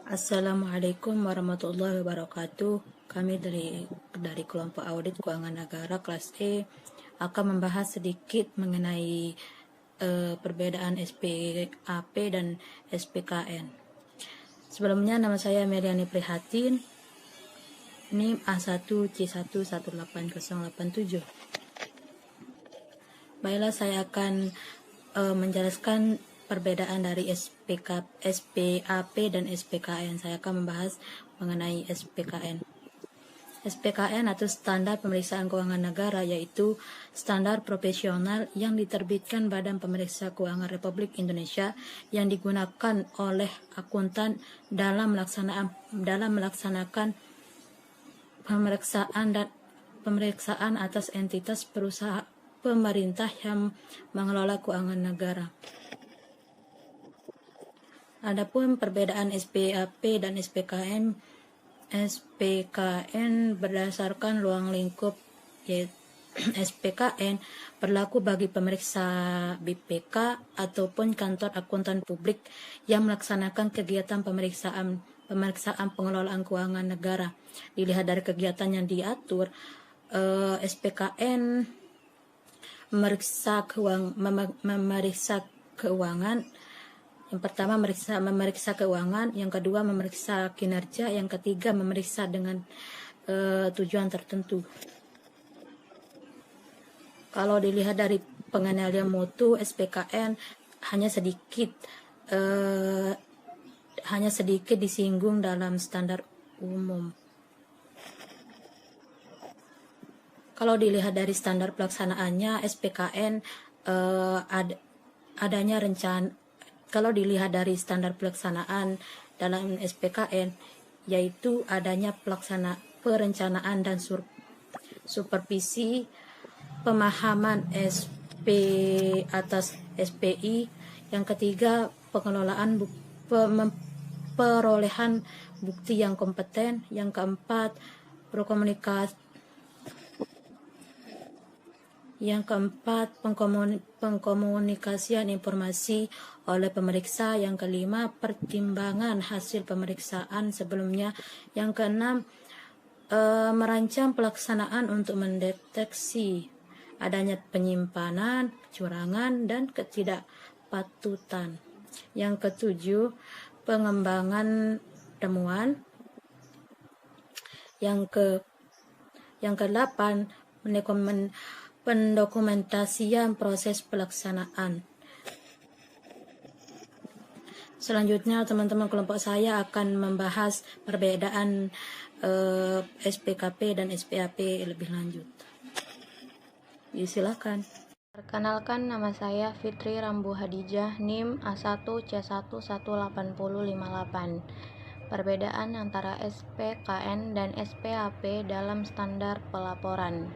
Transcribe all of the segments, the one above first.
Assalamualaikum warahmatullahi wabarakatuh. Kami dari kelompok audit keuangan negara kelas E akan membahas sedikit mengenai perbedaan SPAP dan SPKN. Sebelumnya nama saya Meriani Prihatin, NIM A1C118087. Baiklah, saya akan menjelaskan perbedaan dari SPAP dan SPKN. Saya akan membahas mengenai SPKN. SPKN atau Standar Pemeriksaan Keuangan Negara, yaitu standar profesional yang diterbitkan Badan Pemeriksa Keuangan Republik Indonesia yang digunakan oleh akuntan dalam melaksanakan pemeriksaan atas entitas perusahaan pemerintah yang mengelola keuangan negara. Adapun perbedaan SPAP dan SPKN berdasarkan ruang lingkup, yaitu SPKN berlaku bagi pemeriksa BPK ataupun kantor akuntan publik yang melaksanakan kegiatan pemeriksaan pengelolaan keuangan negara. Dilihat dari kegiatan yang diatur, SPKN memeriksa keuangan. Yang pertama memeriksa keuangan, yang kedua memeriksa kinerja, yang ketiga memeriksa dengan tujuan tertentu. Kalau dilihat dari pengendalian mutu, SPKN hanya sedikit disinggung dalam standar umum. Kalau dilihat dari standar pelaksanaannya, SPKN adanya rencana. Kalau dilihat dari standar pelaksanaan dalam SPKN, yaitu adanya perencanaan dan supervisi, pemahaman SP atas SPI, yang ketiga pengelolaan perolehan bukti yang kompeten, yang keempat pengkomunikasian informasi oleh pemeriksa, yang kelima pertimbangan hasil pemeriksaan sebelumnya, yang keenam merancang pelaksanaan untuk mendeteksi adanya penyimpanan, kecurangan, dan ketidakpatutan, yang ketujuh pengembangan temuan, yang kedelapan pendokumentasian proses pelaksanaan. Selanjutnya teman-teman kelompok saya akan membahas perbedaan SPKP dan SPAP lebih lanjut. Silakan. Perkenalkan, nama saya Fitri Rambu Hadijah, NIM A1C118058. Perbedaan antara SPKN dan SPAP dalam standar pelaporan.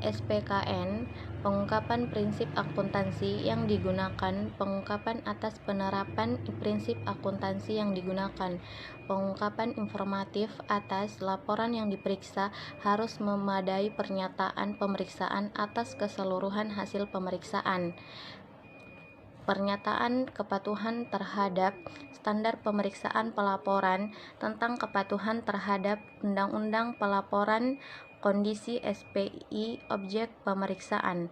SPKN, pengungkapan prinsip akuntansi yang digunakan, pengungkapan atas penerapan prinsip akuntansi yang digunakan, pengungkapan informatif atas laporan yang diperiksa harus memadai pernyataan pemeriksaan atas keseluruhan hasil pemeriksaan. Pernyataan kepatuhan terhadap standar pemeriksaan pelaporan tentang kepatuhan terhadap Undang-Undang Pelaporan Kondisi SPI objek pemeriksaan.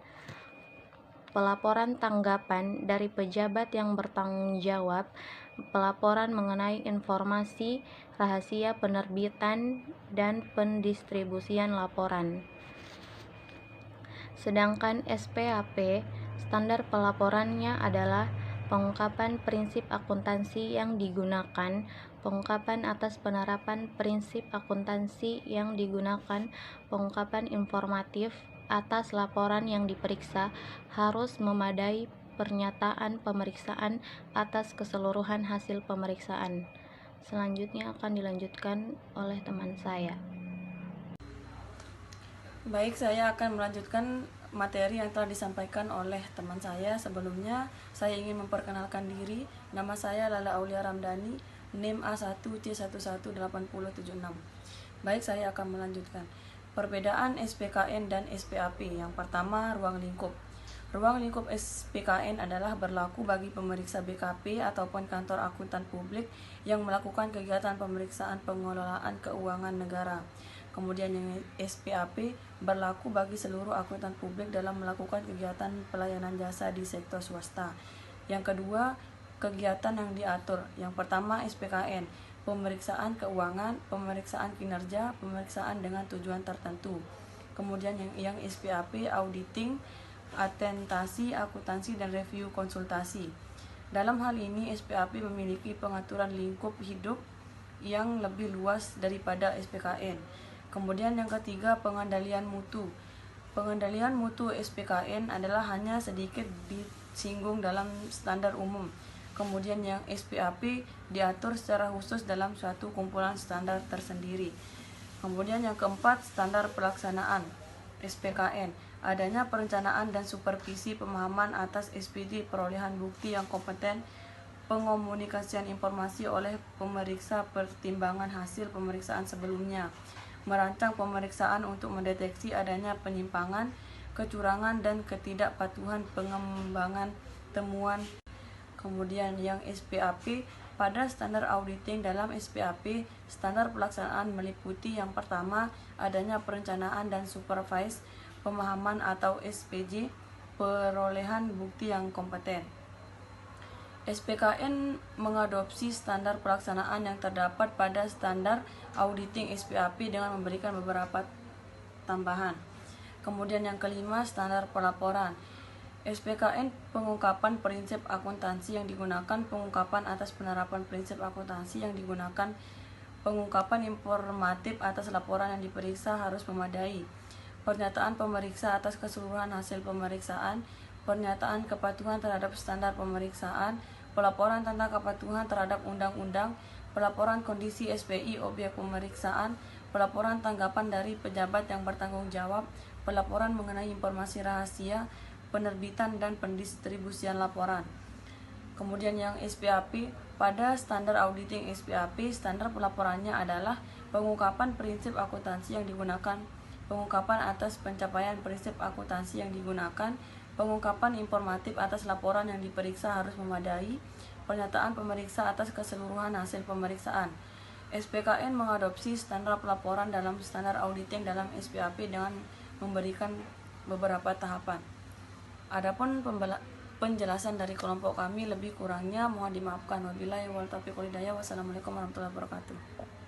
Pelaporan tanggapan dari pejabat yang bertanggung jawab, pelaporan mengenai informasi rahasia penerbitan dan pendistribusian laporan. Sedangkan SPAP, standar pelaporannya adalah pengungkapan prinsip akuntansi yang digunakan, pengungkapan atas penerapan prinsip akuntansi yang digunakan, pengungkapan informatif atas laporan yang diperiksa harus memadai pernyataan pemeriksaan atas keseluruhan hasil pemeriksaan. Selanjutnya akan dilanjutkan oleh teman saya. Baik, saya akan melanjutkan materi yang telah disampaikan oleh teman saya. Sebelumnya, saya ingin memperkenalkan diri. Nama saya Lala Aulia Ramdhani, NIM A1C118076. Baik, saya akan melanjutkan. Perbedaan SPKN dan SPAP. Yang pertama, ruang lingkup. Ruang lingkup SPKN adalah berlaku bagi pemeriksa BKP ataupun kantor akuntan publik yang melakukan kegiatan pemeriksaan pengelolaan keuangan negara. Kemudian yang SPAP berlaku bagi seluruh akuntan publik dalam melakukan kegiatan pelayanan jasa di sektor swasta. Yang kedua, kegiatan yang diatur. Yang pertama SPKN, pemeriksaan keuangan, pemeriksaan kinerja, pemeriksaan dengan tujuan tertentu. Kemudian yang SPAP, auditing, atentasi, akuntansi, dan review konsultasi. Dalam hal ini, SPAP memiliki pengaturan lingkup hidup yang lebih luas daripada SPKN. Kemudian yang ketiga, pengendalian mutu. Pengendalian mutu SPKN adalah hanya sedikit disinggung dalam standar umum. Kemudian yang SPAP diatur secara khusus dalam suatu kumpulan standar tersendiri. Kemudian yang keempat, standar pelaksanaan SPKN. Adanya perencanaan dan supervisi pemahaman atas SPD, perolehan bukti yang kompeten, pengomunikasian informasi oleh pemeriksa, pertimbangan hasil pemeriksaan sebelumnya, merancang pemeriksaan untuk mendeteksi adanya penyimpangan, kecurangan, dan ketidakpatuhan, pengembangan temuan. Kemudian yang SPAP, pada standar auditing dalam SPAP, standar pelaksanaan meliputi yang pertama, adanya perencanaan dan supervise pemahaman atau SPJ, perolehan bukti yang kompeten. SPKN mengadopsi standar pelaksanaan yang terdapat pada standar auditing SPAP dengan memberikan beberapa tambahan. Kemudian yang kelima, standar pelaporan. SPKN pengungkapan prinsip akuntansi yang digunakan, pengungkapan atas penerapan prinsip akuntansi yang digunakan, pengungkapan informatif atas laporan yang diperiksa harus memadai, pernyataan pemeriksa atas keseluruhan hasil pemeriksaan, pernyataan kepatuhan terhadap standar pemeriksaan, pelaporan tentang kepatuhan terhadap undang-undang, pelaporan kondisi SPI objek pemeriksaan, pelaporan tanggapan dari pejabat yang bertanggung jawab, pelaporan mengenai informasi rahasia, penerbitan dan pendistribusian laporan. Kemudian yang SPAP, pada standar auditing SPAP, standar pelaporannya adalah pengungkapan prinsip akuntansi yang digunakan, pengungkapan atas pencapaian prinsip akuntansi yang digunakan, pengungkapan informatif atas laporan yang diperiksa harus memadai, pernyataan pemeriksa atas keseluruhan hasil pemeriksaan. SPKN mengadopsi standar pelaporan dalam standar auditing dalam SPAP dengan memberikan beberapa tahapan. Adapun penjelasan dari kelompok kami lebih kurangnya mohon dimaafkan. Wabillahi wal taufiq wal hidayah. Wassalamualaikum warahmatullahi wabarakatuh.